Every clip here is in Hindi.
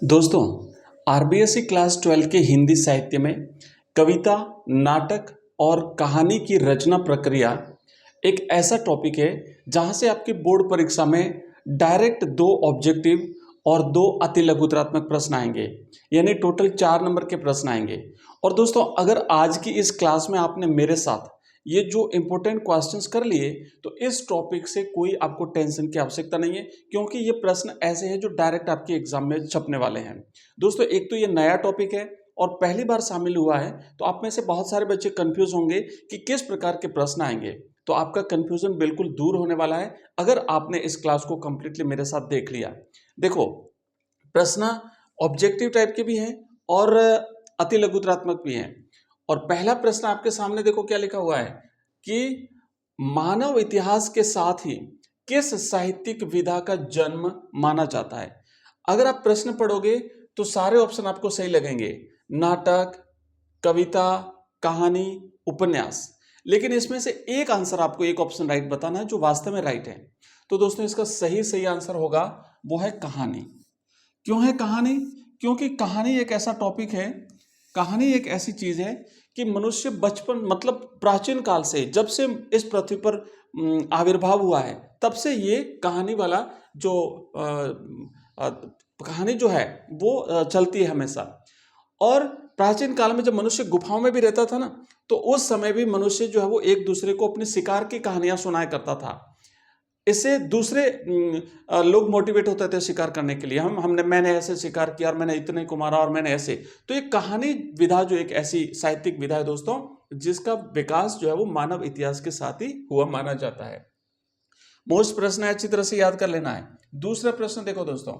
दोस्तों, आरबीएससी क्लास 12 के हिंदी साहित्य में कविता, नाटक और कहानी की रचना प्रक्रिया एक ऐसा टॉपिक है जहां से आपकी बोर्ड परीक्षा में डायरेक्ट 2 ऑब्जेक्टिव और 2 अति लघुतरात्मक प्रश्न आएंगे, यानी टोटल 4 नंबर के प्रश्न आएंगे। और दोस्तों, अगर आज की इस क्लास में आपने मेरे साथ ये जो इंपॉर्टेंट क्वेश्चंस कर लिए तो इस टॉपिक से कोई आपको टेंशन की आवश्यकता नहीं है, क्योंकि ये प्रश्न ऐसे हैं जो डायरेक्ट आपके एग्जाम में छपने वाले हैं। दोस्तों, एक तो ये नया टॉपिक है और पहली बार शामिल हुआ है, तो आप में से बहुत सारे बच्चे कंफ्यूज होंगे कि किस प्रकार के प्रश्न आएंगे। तो आपका कंफ्यूजन बिल्कुल दूर होने वाला है अगर आपने इस क्लास को कंप्लीटली मेरे साथ देख लिया। देखो, प्रश्न ऑब्जेक्टिव टाइप के भी हैं और अति लघुतरात्मक भी हैं। और पहला प्रश्न आपके सामने देखो क्या लिखा हुआ है कि मानव इतिहास के साथ ही किस साहित्यिक विधा का जन्म माना जाता है। अगर आप प्रश्न पढ़ोगे तो सारे ऑप्शन आपको सही लगेंगे, नाटक, कविता, कहानी, उपन्यास। लेकिन इसमें से एक आंसर आपको, एक ऑप्शन राइट बताना है जो वास्तव में राइट है। तो दोस्तों, इसका सही आंसर होगा वो है कहानी। क्यों है कहानी? क्योंकि कहानी एक ऐसा टॉपिक है, कहानी एक ऐसी चीज है कि मनुष्य बचपन मतलब प्राचीन काल से, जब से इस पृथ्वी पर आविर्भाव हुआ है, तब से ये कहानी वाला जो कहानी जो है वो चलती है हमेशा। और प्राचीन काल में जब मनुष्य गुफाओं में भी रहता था ना, तो उस समय भी मनुष्य जो है वो एक दूसरे को अपने शिकार की कहानियां सुनाया करता था। इससे दूसरे लोग मोटिवेट होते थे शिकार करने के लिए। मैंने ऐसे शिकार किया और मैंने इतने को मारा और मैंने ऐसे। तो एक कहानी विधा जो एक ऐसी साहित्यिक विधा है दोस्तों, जिसका विकास जो है वो मानव इतिहास के साथ ही हुआ माना जाता है। मोस्ट प्रश्न अच्छी तरह से याद कर लेना है। दूसरा प्रश्न देखो दोस्तों,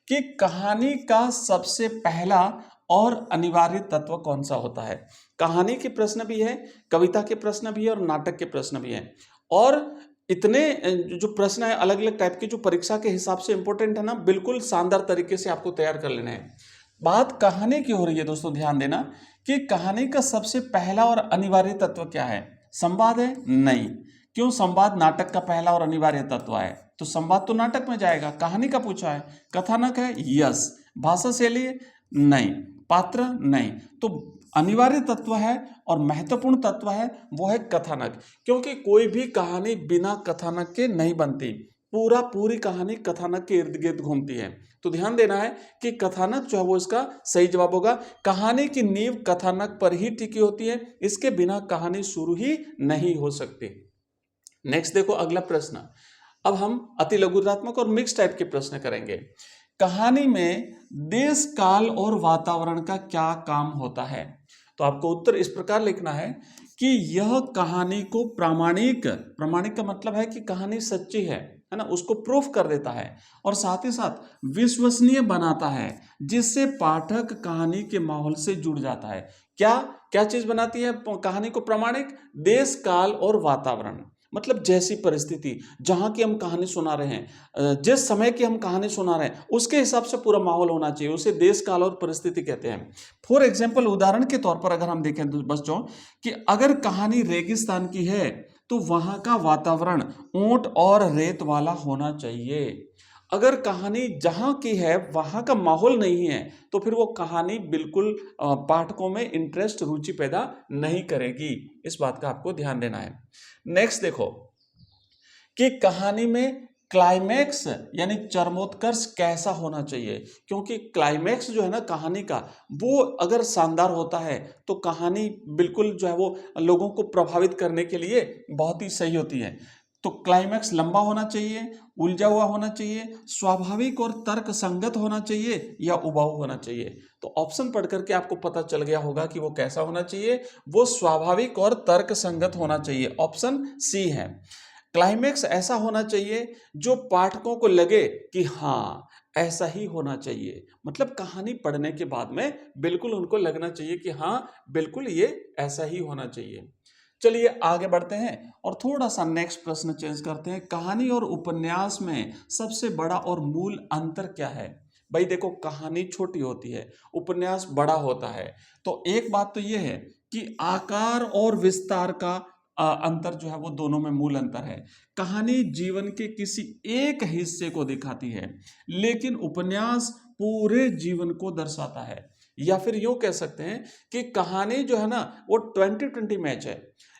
कि कहानी का सबसे पहला और अनिवार्य तत्व कौन सा होता है। कहानी के प्रश्न भी है, कविता के प्रश्न भी है और नाटक के प्रश्न भी हैं। और इतने जो प्रश्न है अलग अलग टाइप के, जो परीक्षा के हिसाब से इंपॉर्टेंट है ना, बिल्कुल शानदार तरीके से आपको तैयार कर लेना है। बात कहानी की हो रही है दोस्तों, ध्यान देना कि कहानी का सबसे पहला और अनिवार्य तत्व क्या है। संवाद है? नहीं। क्यों? संवाद नाटक का पहला और अनिवार्य तत्व है, तो संवाद तो नाटक में जाएगा। कहानी का पूछा है, कथानक है? यस। भाषा शैली है? नहीं। पात्र? नहीं। तो अनिवार्य तत्व है और महत्वपूर्ण तत्व है वो है कथानक, क्योंकि कोई भी कहानी बिना कथानक के नहीं बनती। पूरी कहानी कथानक के इर्द गिर्द घूमती है। तो ध्यान देना है कि कथानक जो है वो इसका सही जवाब होगा। कहानी की नींव कथानक पर ही टिकी होती है, इसके बिना कहानी शुरू ही नहीं हो सकती। नेक्स्ट देखो अगला प्रश्न। अब हम अति लघुतात्मक और मिक्स टाइप के प्रश्न करेंगे। कहानी में देश, काल और वातावरण का क्या काम होता है। तो आपको उत्तर इस प्रकार लिखना है कि यह कहानी को प्रामाणिक का मतलब है कि कहानी सच्ची है ना, उसको प्रूफ कर देता है और साथ ही साथ विश्वसनीय बनाता है, जिससे पाठक कहानी के माहौल से जुड़ जाता है। क्या क्या चीज बनाती है कहानी को प्रामाणिक? देश, काल और वातावरण, मतलब जैसी परिस्थिति जहां की हम कहानी सुना रहे हैं, जिस समय की हम कहानी सुना रहे हैं, उसके हिसाब से पूरा माहौल होना चाहिए। उसे देश, काल और परिस्थिति कहते हैं। फॉर एग्जाम्पल, उदाहरण के तौर पर अगर हम देखें तो बच्चों, कि अगर कहानी रेगिस्तान की है तो वहां का वातावरण ऊंट और रेत वाला होना चाहिए। अगर कहानी जहां की है वहां का माहौल नहीं है तो फिर वो कहानी बिल्कुल पाठकों में इंटरेस्ट, रुचि पैदा नहीं करेगी। इस बात का आपको ध्यान देना है। नेक्स्ट देखो कि कहानी में क्लाइमैक्स यानी चरमोत्कर्ष कैसा होना चाहिए, क्योंकि क्लाइमैक्स जो है ना कहानी का, वो अगर शानदार होता है तो कहानी बिल्कुल जो है वो लोगों को प्रभावित करने के लिए बहुत ही सही होती है। तो क्लाइमैक्स लंबा होना चाहिए, उलझा हुआ होना चाहिए, स्वाभाविक और तर्क संगत होना चाहिए या उबाऊ होना चाहिए। तो ऑप्शन पढ़ करके आपको पता चल गया होगा कि वो कैसा होना चाहिए। वो स्वाभाविक और तर्क संगत होना चाहिए, ऑप्शन सी है। क्लाइमैक्स ऐसा होना चाहिए जो पाठकों को लगे कि हाँ ऐसा ही होना चाहिए, मतलब कहानी पढ़ने के बाद में बिल्कुल उनको लगना चाहिए कि हाँ बिल्कुल ये ऐसा ही होना चाहिए। चलिए आगे बढ़ते हैं और थोड़ा सा नेक्स्ट प्रश्न चेंज करते हैं। कहानी और उपन्यास में सबसे बड़ा और मूल अंतर क्या है। भाई देखो, कहानी छोटी होती है, उपन्यास बड़ा होता है। तो एक बात तो ये है कि आकार और विस्तार का अंतर जो है वो दोनों में मूल अंतर है। कहानी जीवन के किसी एक हिस्से को दिखाती है, लेकिन उपन्यास पूरे जीवन को दर्शाता है। या फिर यूं कह सकते हैं कि कहानी जो है ना वो 20-20 मैच है,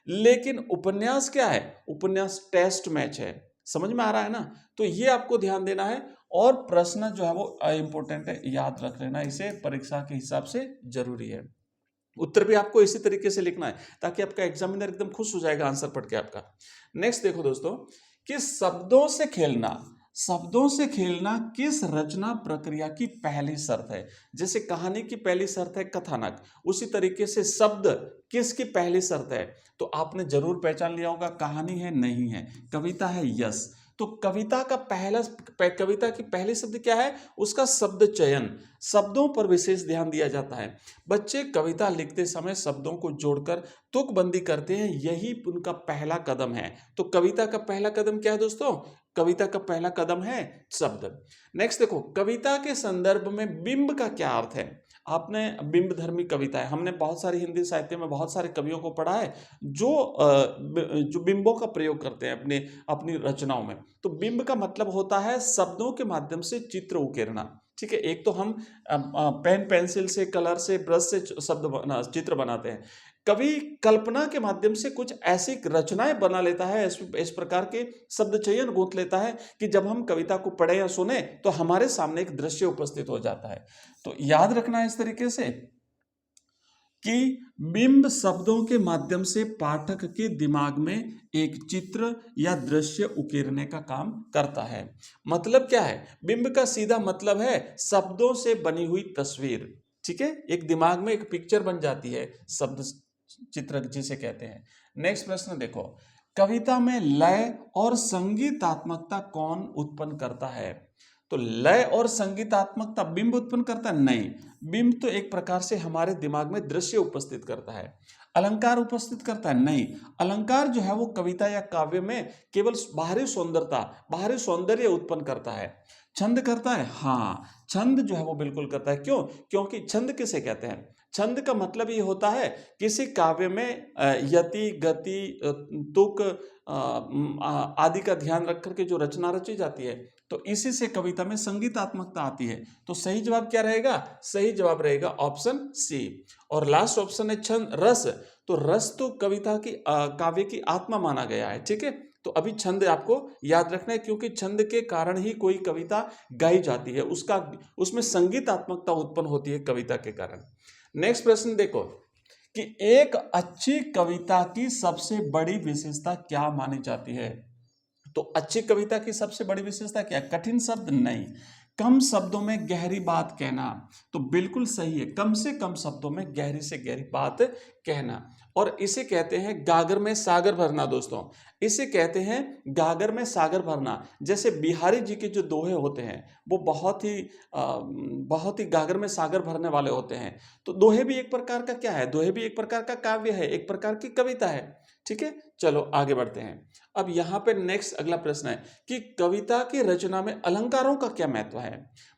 लेकिन उपन्यास क्या है, उपन्यास टेस्ट मैच है। समझ में आ रहा है ना? तो ये आपको ध्यान देना है। और प्रश्न जो है वो इंपॉर्टेंट है, याद रख लेना, इसे परीक्षा के हिसाब से जरूरी है। उत्तर भी आपको इसी तरीके से लिखना है ताकि आपका एग्जामिनर एकदम खुश हो जाएगा आंसर पढ़ के आपका। नेक्स्ट देखो दोस्तों कि शब्दों से खेलना किस रचना प्रक्रिया की पहली शर्त है। जैसे कहानी की पहली शर्त है कथानक, उसी तरीके से शब्द किसकी पहली शर्त है? तो आपने जरूर पहचान लिया होगा, कहानी है नहीं है, कविता है यस। तो कविता की पहली शब्द क्या है? उसका शब्द चयन, शब्दों पर विशेष ध्यान दिया जाता है। बच्चे कविता लिखते समय शब्दों को जोड़कर तुकबंदी करते हैं, यही उनका पहला कदम है। तो कविता का पहला कदम क्या है दोस्तों? कविता का पहला कदम है शब्द। नेक्स्ट देखो, कविता के संदर्भ में बिंब का क्या अर्थ है? आपने बिंब धर्मी कविता है, हमने बहुत सारी हिंदी साहित्य में बहुत सारे कवियों को पढ़ा है जो बिंबों का प्रयोग करते हैं अपने अपनी रचनाओं में। तो बिंब का मतलब होता है शब्दों के माध्यम से चित्र उकेरना। ठीक है, एक तो हम पेन पेंसिल से, कलर से, ब्रश से चित्र बनाते हैं। कवि कल्पना के माध्यम से कुछ ऐसी रचनाएं बना लेता है, इस प्रकार के शब्द चयन गूंथ लेता है कि जब हम कविता को पढ़े या सुने तो हमारे सामने एक दृश्य उपस्थित हो जाता है। तो याद रखना है इस तरीके से कि बिंब शब्दों के माध्यम से पाठक के दिमाग में एक चित्र या दृश्य उकेरने का काम करता है। मतलब क्या है? बिंब का सीधा मतलब है शब्दों से बनी हुई तस्वीर। ठीक है, एक दिमाग में एक पिक्चर बन जाती है, शब्द चित्र जिसे कहते हैं। नेक्स्ट प्रश्न देखो, कविता में लय और संगीतात्मकता कौन उत्पन्न करता है? तो लय और संगीतात्मकता बिंब उत्पन्न करता है? नहीं, बिंब तो एक प्रकार से हमारे दिमाग में दृश्य उपस्थित करता है। अलंकार उपस्थित करता है? नहीं, अलंकार जो है वो कविता या काव्य में केवल बाहरी सौंदर्य उत्पन्न करता है। छंद करता है? हाँ, छंद जो है वो बिल्कुल करता है। क्यों? क्योंकि छंद किसे कहते हैं? छंद का मतलब ये होता है किसी काव्य में यति, गति, तुक आदि का ध्यान रख करके जो रचना रची जाती है, तो इसी से कविता में संगीतात्मकता आती है। तो सही जवाब क्या रहेगा? सही जवाब रहेगा ऑप्शन सी। और लास्ट ऑप्शन है छंद, रस। तो रस तो कविता की काव्य की आत्मा माना गया है। ठीक है, तो अभी छंद आपको याद रखना है, क्योंकि छंद के कारण ही कोई कविता गाई जाती है, उसमें संगीतात्मकता उत्पन्न होती है कविता के कारण। नेक्स्ट प्रश्न देखो कि एक अच्छी कविता की सबसे बड़ी विशेषता क्या मानी जाती है? तो अच्छी कविता की सबसे बड़ी विशेषता क्या? कठिन शब्द नहीं, कम शब्दों में गहरी बात कहना। तो बिल्कुल सही है, कम से कम शब्दों में गहरी से गहरी बात कहना। और इसे कहते हैं गागर में सागर भरना। दोस्तों, इसे कहते हैं गागर में सागर भरना। जैसे बिहारी जी के जो दोहे होते हैं वो बहुत ही गागर में सागर भरने वाले होते हैं। तो दोहे भी एक प्रकार का क्या है? दोहे भी एक प्रकार का काव्य है, एक प्रकार की कविता है। ठीक है, चलो आगे बढ़ते हैं। अब यहाँ पे नेक्स्ट अगला प्रश्न है कि कविता की रचना में अलंकारों का क्या महत्व है?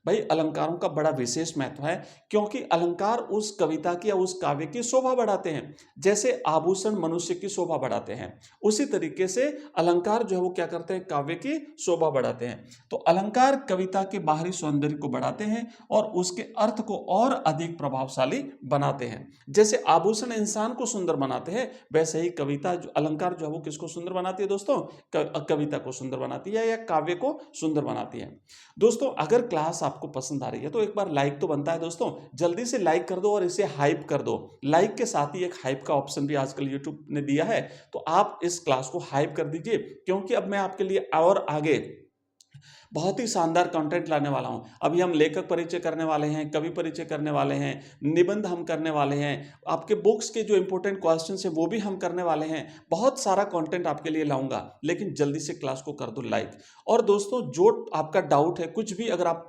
भाई, अलंकारों का बड़ा विशेष महत्व है, क्योंकि अलंकार उस कविता की या उस काव्य की शोभा बढ़ाते हैं। जैसे आभूषण मनुष्य की शोभा बढ़ाते हैं, उसी तरीके से अलंकार जो है वो क्या करते हैं? काव्य की शोभा बढ़ाते हैं। तो अलंकार कविता के बाहरी सौंदर्य को बढ़ाते हैं और उसके अर्थ को और अधिक प्रभावशाली बनाते हैं। जैसे आभूषण इंसान को सुंदर बनाते हैं, वैसे ही कविता अलंकार जो है वो किसको सुंदर बनाती है दोस्तों? कविता को सुंदर बनाती है या काव्य को सुंदर बनाती है। दोस्तों, अगर क्लास आपको पसंद आ रही है तो एक बार लाइक तो बनता है दोस्तों, जल्दी से लाइक कर दो और इसे हाइप कर दो। लाइक के साथ ही एक हाइप का ऑप्शन भी आजकल यूट्यूब ने दिया है, तो आप इस क्लास को हाइप कर दीजिए, क्योंकि अब मैं आपके लिए और आगे बहुत ही शानदार कंटेंट लाने वाला हूं। अभी हम लेखक परिचय करने वाले हैं, कवि परिचय करने वाले हैं, निबंध हम करने वाले हैं, आपके बुक्स के जो इंपॉर्टेंट क्वेश्चंस हैं वो भी हम करने वाले हैं। बहुत सारा कंटेंट आपके लिए लाऊंगा, लेकिन जल्दी से क्लास को कर दो लाइक। और दोस्तों, जो आपका डाउट है, कुछ भी अगर आप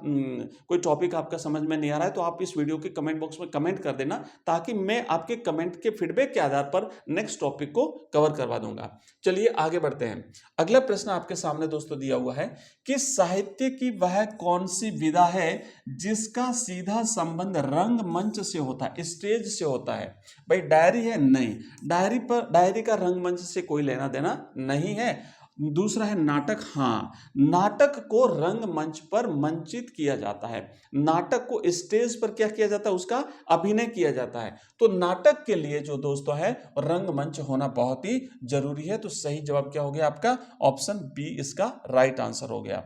कोई टॉपिक आपका समझ में नहीं आ रहा है, तो आप इस वीडियो के कमेंट बॉक्स में कमेंट कर देना, ताकि मैं आपके कमेंट के फीडबैक के आधार पर नेक्स्ट टॉपिक को कवर करवा दूंगा। चलिए आगे बढ़ते हैं। अगला प्रश्न आपके सामने दोस्तों दिया हुआ है कि साहित्य की वह कौन सी विधा है जिसका सीधा संबंध रंगमंच से होता है, स्टेज से होता है? भाई डायरी है? नहीं, डायरी का रंगमंच से कोई लेना देना नहीं है। दूसरा है नाटक। हाँ, नाटक को रंगमंच पर मंचित किया जाता है, नाटक को स्टेज पर क्या किया जाता है, उसका अभिनय किया जाता है। तो नाटक के लिए जो दोस्तों है रंगमंच होना बहुत ही जरूरी है। तो सही जवाब क्या हो गया आपका? ऑप्शन बी इसका राइट आंसर हो गया।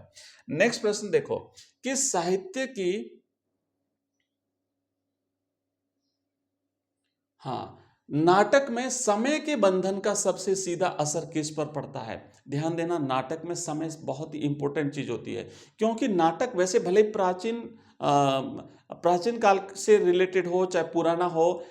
नेक्स्ट प्रश्न देखो कि साहित्य की, हाँ, नाटक में समय के बंधन का सबसे सीधा असर किस पर पड़ता है? ध्यान देना, नाटक में समय बहुत ही इंपॉर्टेंट चीज होती है, क्योंकि नाटक वैसे भले ही प्राचीन काल से रिलेटेड हो चाहे पुराना हो,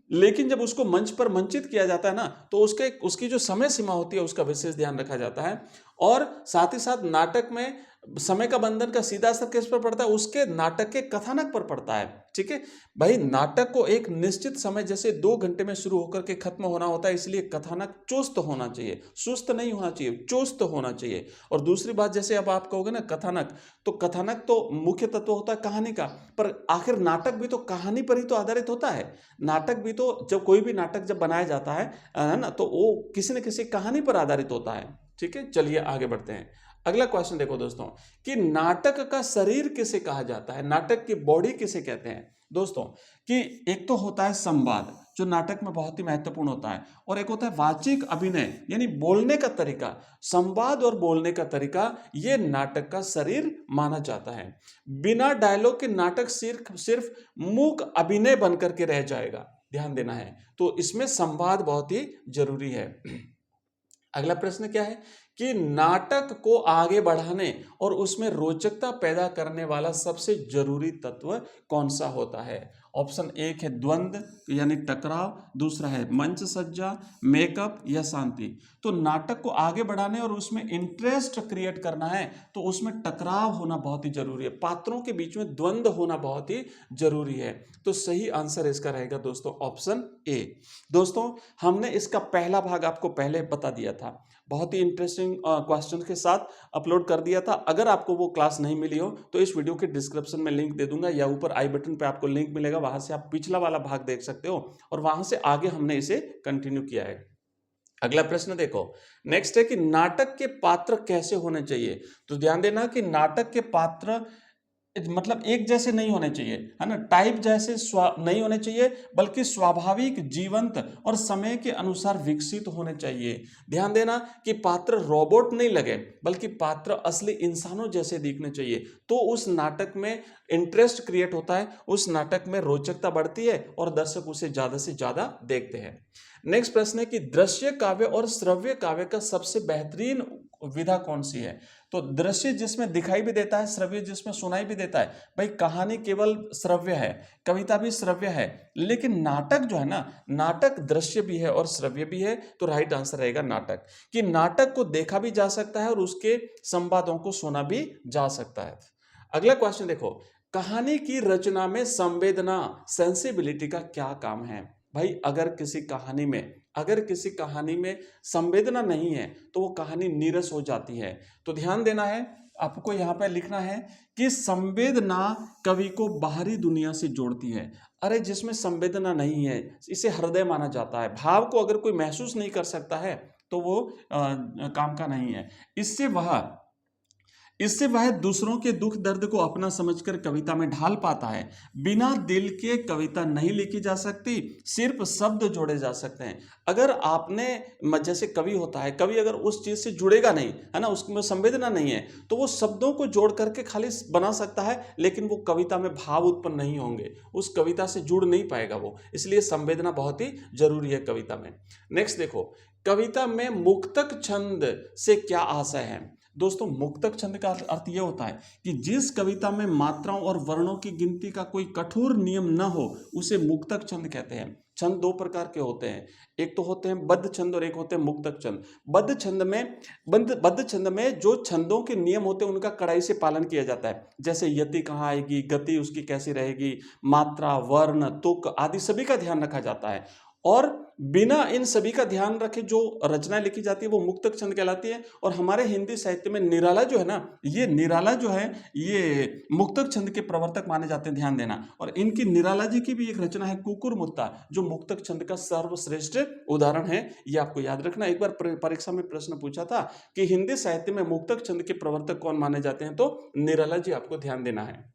लेकिन जब उसको मंच पर मंचित किया जाता है ना, तो उसकी जो समय सीमा होती है उसका विशेष ध्यान रखा जाता है। और साथ ही साथ नाटक में समय का बंधन का सीधा असर किस पर पड़ता है? उसके नाटक के कथानक पर पड़ता है। ठीक है भाई, नाटक को एक निश्चित समय जैसे 2 घंटे में शुरू होकर के खत्म होना होता है, इसलिए कथानक चुस्त होना चाहिए, सुस्त नहीं होना चाहिए, चुस्त होना चाहिए। और दूसरी बात, जैसे अब आप कहोगे ना कथानक, तो कथानक तो मुख्य तत्व होता है कहानी का, पर आखिर नाटक भी तो कहानी पर ही तो आधारित होता है। नाटक भी तो, जब कोई भी नाटक जब बनाया जाता है ना, तो वो किसी न किसी कहानी पर आधारित होता है। ठीक है, चलिए आगे बढ़ते हैं। अगला क्वेश्चन देखो दोस्तों कि नाटक का शरीर किसे कहा जाता है, नाटक की बॉडी किसे कहते हैं? दोस्तों कि एक तो होता है संवाद, जो नाटक में बहुत ही महत्वपूर्ण होता है, और एक होता है वाचिक अभिनय, यानी बोलने का तरीका। संवाद और बोलने का तरीका ये नाटक का शरीर माना जाता है। बिना डायलॉग के नाटक सिर्फ मूक अभिनय बनकर के रह जाएगा, ध्यान देना है। तो इसमें संवाद बहुत ही जरूरी है। अगला प्रश्न क्या है कि नाटक को आगे बढ़ाने और उसमें रोचकता पैदा करने वाला सबसे जरूरी तत्व कौन सा होता है? ऑप्शन एक है द्वंद्व यानी टकराव, दूसरा है मंच सज्जा, मेकअप या शांति। तो नाटक को आगे बढ़ाने और उसमें इंटरेस्ट क्रिएट करना है तो उसमें टकराव होना बहुत ही जरूरी है, पात्रों के बीच में द्वंद्व होना बहुत ही जरूरी है। तो सही आंसर इसका रहेगा दोस्तों ऑप्शन ए। दोस्तों हमने इसका पहला भाग आपको पहले बता दिया था, बहुत ही इंटरेस्टिंग क्वेश्चन के साथ अपलोड कर दिया था। अगर आपको वो क्लास नहीं मिली हो तो इस वीडियो के डिस्क्रिप्शन में लिंक दे दूंगा, या ऊपर आई बटन पे आपको लिंक मिलेगा, वहां से आप पिछला वाला भाग देख सकते हो, और वहां से आगे हमने इसे कंटिन्यू किया है। अगला प्रश्न देखो, नेक्स्ट है कि नाटक के पात्र कैसे होने चाहिए? तो ध्यान देना कि नाटक के पात्र मतलब एक जैसे नहीं होने चाहिए, है ना, टाइप जैसे नहीं होने चाहिए, बल्कि स्वाभाविक, जीवंत और समय के अनुसार विकसित होने चाहिए। ध्यान देना कि पात्र रोबोट नहीं लगे, बल्कि पात्र असली इंसानों जैसे दिखने चाहिए, तो उस नाटक में इंटरेस्ट क्रिएट होता है, उस नाटक में रोचकता बढ़ती है और दर्शक उसे ज्यादा से ज्यादा देखते हैं। नेक्स्ट प्रश्न है कि दृश्य काव्य और श्रव्य काव्य का सबसे बेहतरीन विधा कौन सी है? तो दृश्य जिसमें दिखाई भी देता है, श्रव्य जिसमें सुनाई भी देता है। भाई कहानी केवल श्रव्य है, कविता भी श्रव्य है, लेकिन नाटक जो है ना, नाटक दृश्य भी है और श्रव्य भी है। तो राइट आंसर रहेगा नाटक, कि नाटक को देखा भी जा सकता है और उसके संवादों को सुना भी जा सकता है। अगला क्वेश्चन देखो, कहानी की रचना में संवेदना, सेंसिबिलिटी का क्या काम है? भाई अगर किसी कहानी में संवेदना नहीं है तो वो कहानी नीरस हो जाती है। तो ध्यान देना है, आपको यहाँ पे लिखना है कि संवेदना कवि को बाहरी दुनिया से जोड़ती है। अरे जिसमें संवेदना नहीं है इसे हृदय माना जाता है। भाव को अगर कोई महसूस नहीं कर सकता है तो वो काम का नहीं है। इससे वह दूसरों के दुख दर्द को अपना समझकर कविता में ढाल पाता है। बिना दिल के कविता नहीं लिखी जा सकती, सिर्फ शब्द जोड़े जा सकते हैं। अगर आपने, जैसे कवि होता है, कवि अगर उस चीज से जुड़ेगा नहीं, है ना, उसमें संवेदना नहीं है, तो वो शब्दों को जोड़ करके खाली बना सकता है, लेकिन वो कविता में भाव उत्पन्न नहीं होंगे, उस कविता से जुड़ नहीं पाएगा वो। इसलिए संवेदना बहुत ही जरूरी है कविता में। नेक्स्ट देखो, कविता में मुक्तक छंद से क्या आशय है? दोस्तों मुक्तक छंद का अर्थ यह होता है कि जिस कविता में मात्राओं और वर्णों की गिनती का कोई कठोर नियम न हो उसे मुक्तक छंद कहते हैं। छंद दो प्रकार के होते हैं, एक तो होते हैं बद्ध छंद और एक होते हैं मुक्तक छंद। बद्ध छंद में जो छंदों के नियम होते हैं उनका कड़ाई से पालन किया जाता है, जैसे यति कहाँ आएगी, गति उसकी कैसी रहेगी, मात्रा, वर्ण, तुक आदि सभी का ध्यान रखा जाता है। और बिना इन सभी का ध्यान रखे जो रचना लिखी जाती है वो मुक्तक छंद कहलाती है। और हमारे हिंदी साहित्य में निराला जो है ना, ये निराला जो है ये मुक्तक छंद के प्रवर्तक माने जाते हैं, ध्यान देना। और इनकी निराला जी की भी एक रचना है कुकुर मुत्ता, जो मुक्तक छंद का सर्वश्रेष्ठ उदाहरण है। ये आपको याद रखना। एक बार परीक्षा में प्रश्न पूछा था कि हिंदी साहित्य में मुक्तक छंद के प्रवर्तक कौन माने जाते हैं, तो निराला जी आपको ध्यान देना है।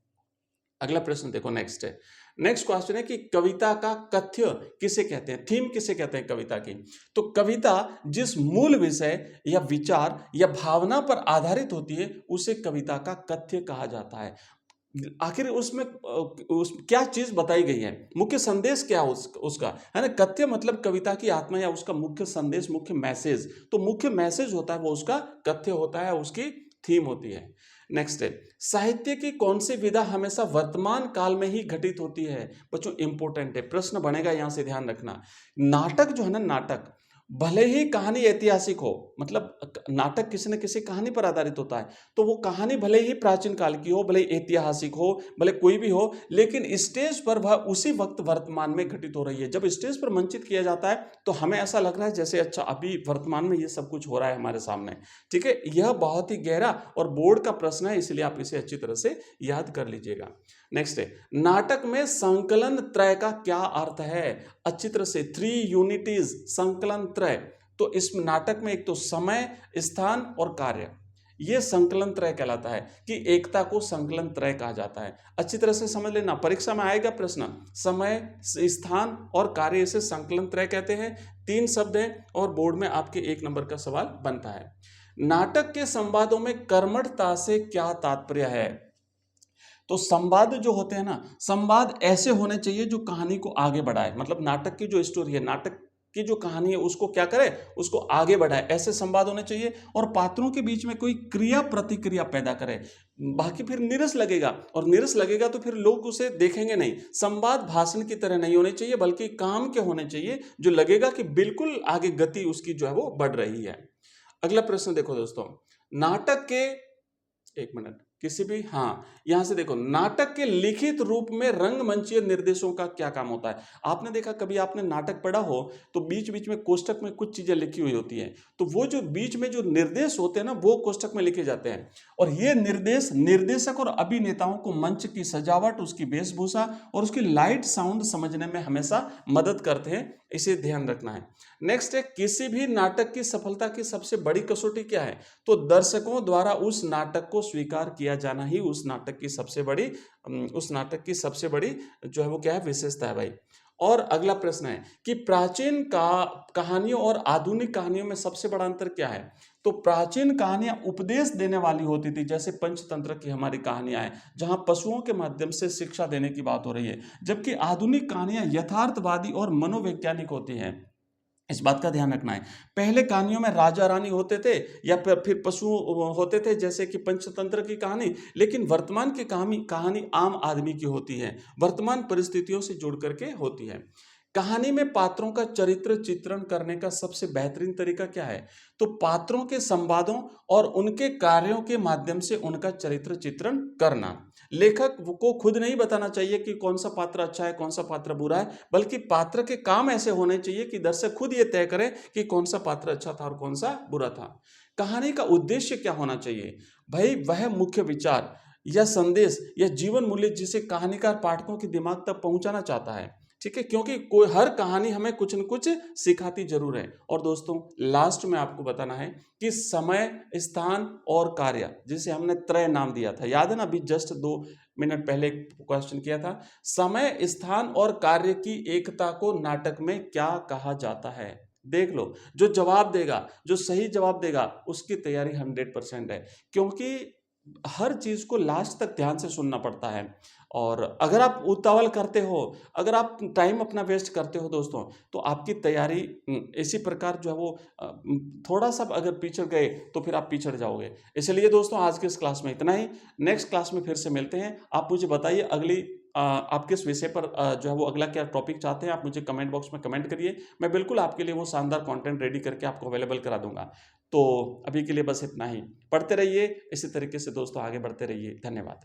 अगला प्रश्न देखो, नेक्स्ट है। नेक्स्ट क्वेश्चन है कि कविता का कथ्य किसे कहते हैं, थीम किसे कहते हैं कविता की। तो कविता जिस मूल विषय या विचार या भावना पर आधारित होती है उसे कविता का कथ्य कहा जाता है। आखिर उसमें क्या चीज बताई गई है, मुख्य संदेश क्या उसका है ना। कथ्य मतलब कविता की आत्मा या उसका मुख्य संदेश, मुख्य मैसेज। तो मुख्य मैसेज होता है वो उसका कथ्य होता है, उसकी थीम होती है। नेक्स्ट है, साहित्य की कौन सी विधा हमेशा वर्तमान काल में ही घटित होती है। बच्चों इंपॉर्टेंट है, प्रश्न बनेगा यहां से, ध्यान रखना। नाटक जो है ना, नाटक भले ही कहानी ऐतिहासिक हो, मतलब नाटक किसी न किसी कहानी पर आधारित होता है, तो वो कहानी भले ही प्राचीन काल की हो, भले ही ऐतिहासिक हो, भले कोई भी हो, लेकिन स्टेज पर वह उसी वक्त वर्तमान में घटित हो रही है। जब स्टेज पर मंचित किया जाता है तो हमें ऐसा लग रहा है जैसे अच्छा अभी वर्तमान में ये सब कुछ हो रहा है हमारे सामने। ठीक है, यह बहुत ही गहरा और बोर्ड का प्रश्न है, इसलिए आप इसे अच्छी तरह से याद कर लीजिएगा। नेक्स्ट है, नाटक में संकलन त्रय का क्या अर्थ है। अच्छी तरह से, 3 यूनिटीज, संकलन त्रय। तो इस नाटक में एक तो समय, स्थान और कार्य, ये संकलन त्रय कहलाता है, कि एकता को संकलन त्रय कहा जाता है। अच्छी तरह से समझ लेना, परीक्षा में आएगा प्रश्न, समय, स्थान और कार्य, इसे संकलन त्रय कहते हैं। 3 शब्द हैं और बोर्ड में आपके 1 नंबर का सवाल बनता है। नाटक के संवादों में कर्मठता से क्या तात्पर्य है। तो संवाद जो होते हैं ना, संवाद ऐसे होने चाहिए जो कहानी को आगे बढ़ाए। मतलब नाटक की जो स्टोरी है, नाटक की जो कहानी है उसको क्या करे, उसको आगे बढ़ाए, ऐसे संवाद होने चाहिए। और पात्रों के बीच में कोई क्रिया प्रतिक्रिया पैदा करे। बाकी फिर नीरस लगेगा, और नीरस लगेगा तो फिर लोग उसे देखेंगे नहीं। संवाद भाषण की तरह नहीं होने चाहिए, बल्कि काम के होने चाहिए, जो लगेगा कि बिल्कुल आगे गति उसकी जो है वो बढ़ रही है। अगला प्रश्न देखो दोस्तों, नाटक के, एक मिनट, किसी भी, हाँ यहां से देखो, नाटक के लिखित रूप में रंगमंचीय निर्देशों का क्या काम होता है। आपने देखा, कभी आपने नाटक पढ़ा हो तो बीच बीच में कोष्टक में कुछ चीजें लिखी हुई होती हैं, तो वो जो बीच में जो निर्देश होते हैं ना, वो कोष्टक में लिखे जाते हैं। और ये निर्देश निर्देशक और अभिनेताओं को मंच की सजावट, उसकी वेशभूषा और उसकी लाइट साउंड समझने में हमेशा मदद करते हैं, इसे ध्यान रखना है। नेक्स्ट है, किसी भी नाटक की सफलता की सबसे बड़ी कसौटी क्या है। तो दर्शकों द्वारा उस नाटक को स्वीकार किया जाना ही उस नाटक की सबसे बड़ी जो है वो क्या है, विशेषता है भाई। और अगला प्रश्न है कि प्राचीन कहानियों और आधुनिक कहानियों में सबसे बड़ा अंतर क्या है। तो प्राचीन कहानियां उपदेश देने वाली होती थी, जैसे पंचतंत्र की हमारी कहानियां हैं, जहां पशुओं के माध्यम से शिक्षा देने की बात हो रही है। जबकि आधुनिक कहानियां यथार्थवादी और मनोवैज्ञानिक होती हैं। इस बात का ध्यान रखना है। पहले कहानियों में राजा रानी होते थे या फिर पशु होते थे, जैसे कि पंचतंत्र की कहानी। लेकिन वर्तमान की कहानी आम आदमी की होती है, वर्तमान परिस्थितियों से जुड़ करके होती है। कहानी में पात्रों का चरित्र चित्रण करने का सबसे बेहतरीन तरीका क्या है। तो पात्रों के संवादों और उनके कार्यों के माध्यम से उनका चरित्र चित्रण करना। लेखक को खुद नहीं बताना चाहिए कि कौन सा पात्र अच्छा है, कौन सा पात्र बुरा है, बल्कि पात्र के काम ऐसे होने चाहिए कि दर्शक खुद ये तय करे कि कौन सा पात्र अच्छा था और कौन सा बुरा था। कहानी का उद्देश्य क्या होना चाहिए भाई, वह मुख्य विचार या संदेश या जीवन मूल्य जिसे कहानीकार पाठकों के दिमाग तक पहुंचाना चाहता है। ठीक है, क्योंकि कोई हर कहानी हमें कुछ न कुछ सिखाती जरूर है। और दोस्तों लास्ट में आपको बताना है कि समय, स्थान और कार्य, जिसे हमने त्रय नाम दिया था, याद है ना, अभी जस्ट 2 मिनट पहले क्वेश्चन किया था। समय, स्थान और कार्य की एकता को नाटक में क्या कहा जाता है। देख लो, जो जवाब देगा, जो सही जवाब देगा, उसकी तैयारी 100% है, क्योंकि हर चीज को लास्ट तक ध्यान से सुनना पड़ता है। और अगर आप उतावल करते हो, अगर आप टाइम अपना वेस्ट करते हो दोस्तों, तो आपकी तैयारी इसी प्रकार जो है वो थोड़ा सा अगर पिछड़ गए तो फिर आप पिछड़ जाओगे। इसलिए दोस्तों आज के इस क्लास में इतना ही। नेक्स्ट क्लास में फिर से मिलते हैं। आप मुझे बताइए अगली आप किस विषय पर जो है वो अगला क्या टॉपिक चाहते हैं, आप मुझे कमेंट बॉक्स में कमेंट करिए। मैं बिल्कुल आपके लिए वो शानदार कंटेंट रेडी करके आपको अवेलेबल करा दूंगा। तो अभी के लिए बस इतना ही। पढ़ते रहिए, इसी तरीके से दोस्तों आगे बढ़ते रहिए। धन्यवाद।